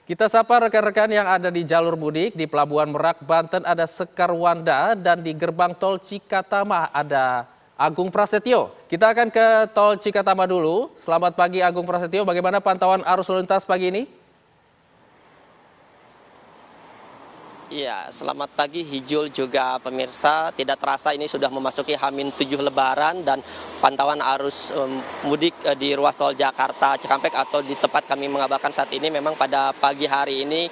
Kita sapa rekan-rekan yang ada di jalur mudik. Di Pelabuhan Merak, Banten ada Sekar Wanda dan di gerbang tol Cikatama ada Agung Prasetyo. Kita akan ke tol Cikatama dulu. Selamat pagi Agung Prasetyo, bagaimana pantauan arus lalu lintas pagi ini? Iya, selamat pagi Hijul juga pemirsa. Tidak terasa ini sudah memasuki H-7 Lebaran dan pantauan arus mudik di ruas tol Jakarta Cikampek atau di tempat kami mengabarkan saat ini memang pada pagi hari ini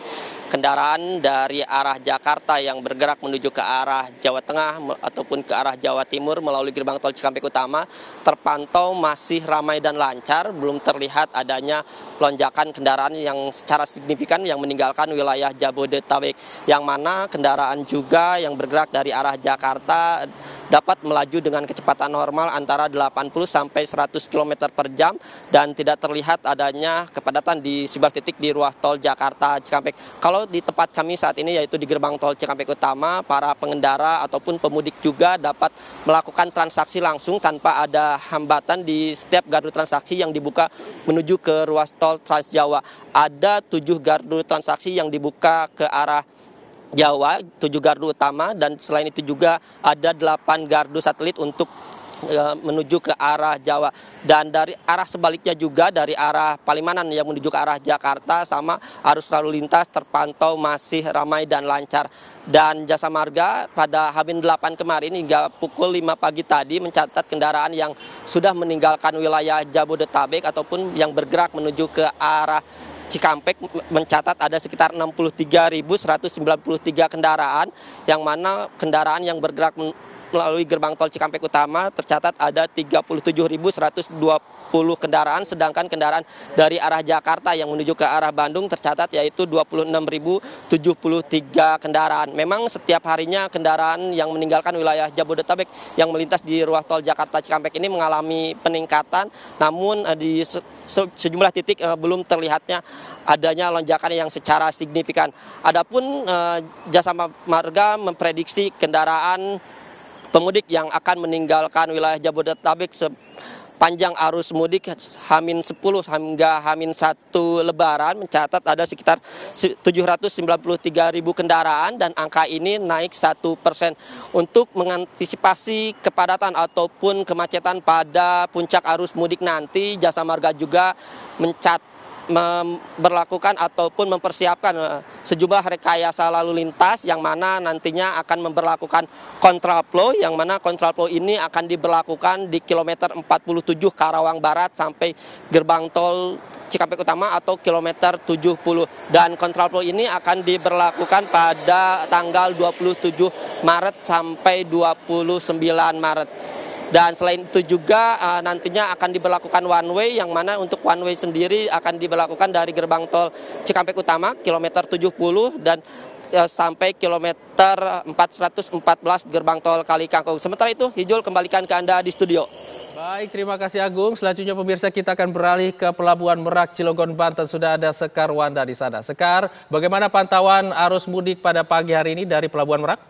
kendaraan dari arah Jakarta yang bergerak menuju ke arah Jawa Tengah ataupun ke arah Jawa Timur melalui gerbang tol Cikampek Utama terpantau masih ramai dan lancar, belum terlihat adanya lonjakan kendaraan yang secara signifikan yang meninggalkan wilayah Jabodetabek, yang mana kendaraan juga yang bergerak dari arah Jakarta dapat melaju dengan kecepatan normal antara 80 sampai 100 km per jam dan tidak terlihat adanya kepadatan di sejumlah titik di ruas tol Jakarta Cikampek. Kalau di tempat kami saat ini yaitu di gerbang tol Cikampek Utama, para pengendara ataupun pemudik juga dapat melakukan transaksi langsung tanpa ada hambatan di setiap gardu transaksi yang dibuka menuju ke ruas tol Trans Jawa. Ada 7 gardu transaksi yang dibuka ke arah Jawa, 7 gardu utama, dan selain itu juga ada 8 gardu satelit untuk menuju ke arah Jawa. Dan dari arah sebaliknya juga dari arah Palimanan yang menuju ke arah Jakarta sama arus lalu lintas terpantau masih ramai dan lancar. Dan Jasa Marga pada H-8 kemarin hingga pukul 5 pagi tadi mencatat kendaraan yang sudah meninggalkan wilayah Jabodetabek ataupun yang bergerak menuju ke arah Cikampek mencatat ada sekitar 63.193 kendaraan, yang mana kendaraan yang bergerak melalui gerbang tol Cikampek Utama tercatat ada 37.120 kendaraan, sedangkan kendaraan dari arah Jakarta yang menuju ke arah Bandung tercatat yaitu 26.073 kendaraan. Memang setiap harinya kendaraan yang meninggalkan wilayah Jabodetabek yang melintas di ruas tol Jakarta Cikampek ini mengalami peningkatan, namun di sejumlah titik belum terlihatnya adanya lonjakan yang secara signifikan. Adapun Jasa Marga memprediksi kendaraan pemudik yang akan meninggalkan wilayah Jabodetabek sepanjang arus mudik H-10 hingga H-1 Lebaran mencatat ada sekitar 793.000 kendaraan, dan angka ini naik 1%. Untuk mengantisipasi kepadatan ataupun kemacetan pada puncak arus mudik nanti, Jasa Marga juga memperlakukan ataupun mempersiapkan sejumlah rekayasa lalu lintas yang mana nantinya akan memperlakukan kontraflow, yang mana kontraflow ini akan diberlakukan di kilometer 47 Karawang Barat sampai gerbang tol Cikampek Utama atau kilometer 70, dan kontraflow ini akan diberlakukan pada tanggal 27 Maret sampai 29 Maret. Dan selain itu juga nantinya akan diberlakukan one way, yang mana untuk one way sendiri akan diberlakukan dari gerbang tol Cikampek Utama kilometer 70 dan sampai kilometer 414 gerbang tol Kali Kangkung. Sementara itu, Hijul, kembalikan ke Anda di studio. Baik, terima kasih Agung. Selanjutnya pemirsa, kita akan beralih ke Pelabuhan Merak, Cilegon, Banten. Sudah ada Sekar Wanda di sana. Sekar, bagaimana pantauan arus mudik pada pagi hari ini dari Pelabuhan Merak?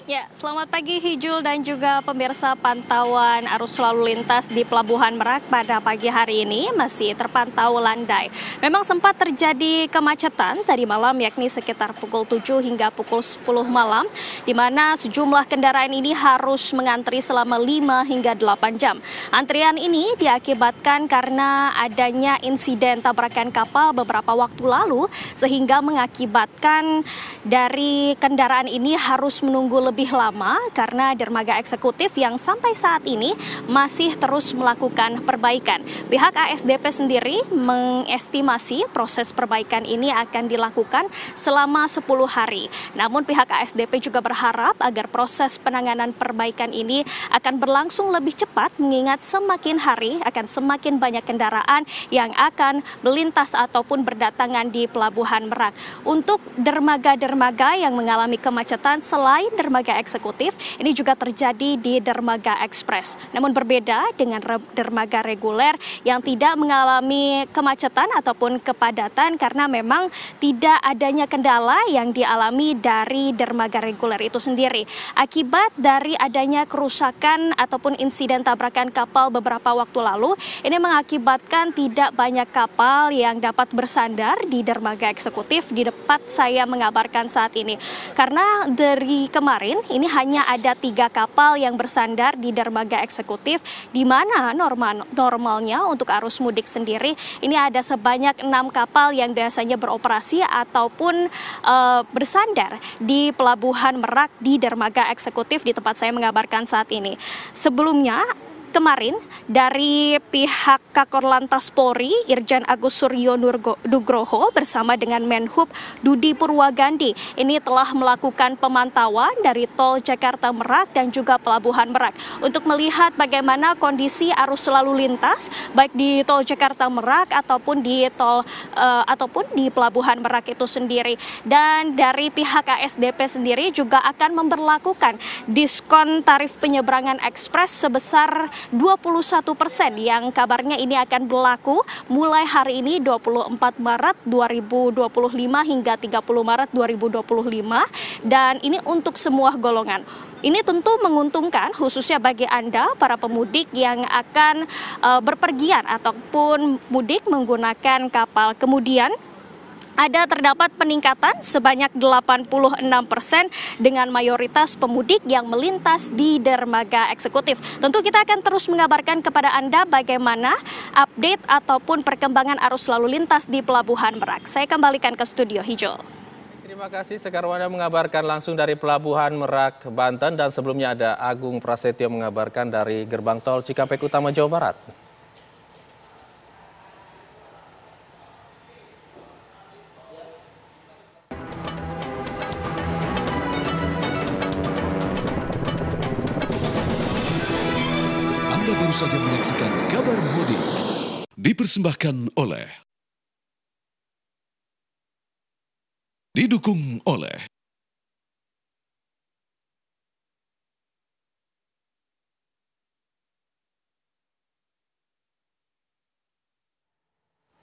Ya, selamat pagi Hijul dan juga pemirsa. Pantauan arus lalu lintas di Pelabuhan Merak pada pagi hari ini masih terpantau landai. Memang sempat terjadi kemacetan tadi malam, yakni sekitar pukul 7 hingga pukul 10 malam, di mana sejumlah kendaraan ini harus mengantri selama 5 hingga 8 jam. Antrian ini diakibatkan karena adanya insiden tabrakan kapal beberapa waktu lalu, sehingga mengakibatkan dari kendaraan ini harus menunggu lebih lama karena dermaga eksekutif yang sampai saat ini masih terus melakukan perbaikan. Pihak ASDP sendiri mengestimasi proses perbaikan ini akan dilakukan selama 10 hari. Namun pihak ASDP juga berharap agar proses penanganan perbaikan ini akan berlangsung lebih cepat, mengingat semakin hari akan semakin banyak kendaraan yang akan melintas ataupun berdatangan di Pelabuhan Merak. Untuk dermaga-dermaga yang mengalami kemacetan selain dermaga dermaga eksekutif, ini juga terjadi di dermaga ekspres. Namun berbeda dengan dermaga reguler yang tidak mengalami kemacetan ataupun kepadatan karena memang tidak adanya kendala yang dialami dari dermaga reguler itu sendiri. Akibat dari adanya kerusakan ataupun insiden tabrakan kapal beberapa waktu lalu, ini mengakibatkan tidak banyak kapal yang dapat bersandar di dermaga eksekutif di tempat saya mengabarkan saat ini. Karena dari kemarin ini hanya ada 3 kapal yang bersandar di dermaga eksekutif, di mana normalnya untuk arus mudik sendiri ini ada sebanyak 6 kapal yang biasanya beroperasi ataupun bersandar di Pelabuhan Merak di dermaga eksekutif di tempat saya mengabarkan saat ini. Sebelumnya, kemarin dari pihak Kakor Lantas Polri, Irjen Agus Suryo Nugroho bersama dengan Menhub Dudi Purwagandi ini telah melakukan pemantauan dari tol Jakarta Merak dan juga Pelabuhan Merak untuk melihat bagaimana kondisi arus lalu lintas baik di tol Jakarta Merak ataupun di Pelabuhan Merak itu sendiri. Dan dari pihak ASDP sendiri juga akan memberlakukan diskon tarif penyeberangan ekspres sebesar 21% yang kabarnya ini akan berlaku mulai hari ini 24 Maret 2025 hingga 30 Maret 2025 dan ini untuk semua golongan. Ini tentu menguntungkan khususnya bagi Anda para pemudik yang akan berpergian ataupun mudik menggunakan kapal. Kemudian terdapat peningkatan sebanyak 86% dengan mayoritas pemudik yang melintas di dermaga eksekutif. Tentu kita akan terus mengabarkan kepada Anda bagaimana update ataupun perkembangan arus lalu lintas di Pelabuhan Merak. Saya kembalikan ke studio Hijul. Terima kasih Sekarwana mengabarkan langsung dari Pelabuhan Merak, Banten, dan sebelumnya ada Agung Prasetyo mengabarkan dari Gerbang Tol Cikampek Utama, Jawa Barat. Anda baru saja menyaksikan Kabar Mudik, dipersembahkan oleh, didukung oleh